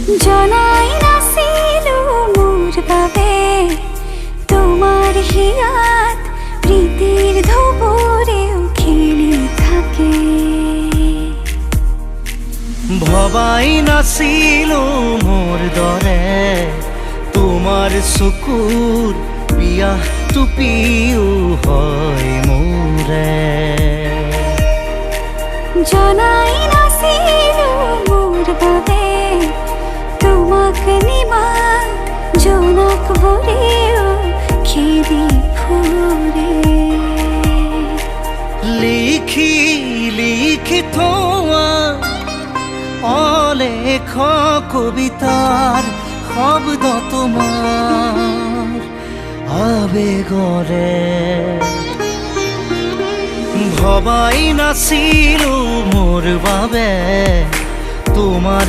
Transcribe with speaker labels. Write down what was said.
Speaker 1: জনাই নাছিল মোর বাবে তোমার হিয়াত প্রীতির ধবরেও খেলি থাকে।
Speaker 2: ভবাই নাছিল মোর দৰে তোমাৰ চকুৰ বিয়া টুপিও হয় মোৰে।
Speaker 1: জনাই নাছিল মোর বাবে তোমাক নিমাত জোনাক ভরেও খেদি ফুরে।
Speaker 2: লিখি লিখি থোৱা অলেখ কবিতাৰ শব্দ তোমাৰ আবেগৰে। ভবাই নাছিলো মোৰ বাবে তোমাৰ